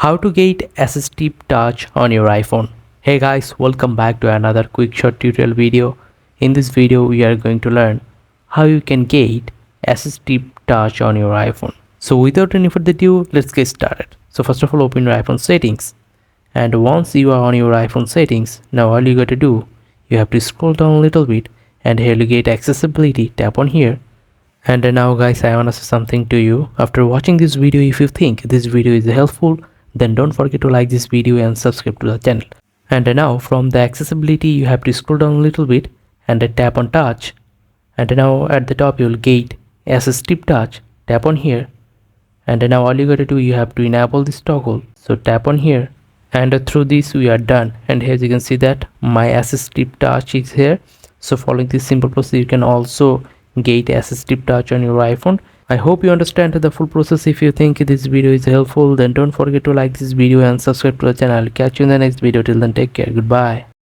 How to get Assistive Touch on your iPhone. Hey guys, welcome back to another quick short tutorial video. In this video, we are going to learn how you can get Assistive Touch on your iPhone. So without any further ado, let's get started. So first of all, open your iPhone settings. And once you are on your iPhone settings, now all you got to do, you have to scroll down a little bit and here you get accessibility, tap on here. And now guys, I wanna say something to you. After watching this video, if you think this video is helpful, then don't forget to like this video and subscribe to the channel. And now from the accessibility, you have to scroll down a little bit and tap on touch. And now at the top you will get Assistive Touch, tap on here. And now all you gotta do, you have to enable this toggle, so tap on here. And through this we are done. And here you can see that my Assistive Touch is here. So following this simple process, you can also get Assistive Touch on your iPhone. I hope you understand the full process. If you think this video is helpful, then don't forget to like this video and subscribe to the channel. Catch you in the next video. Till then, take care. Goodbye.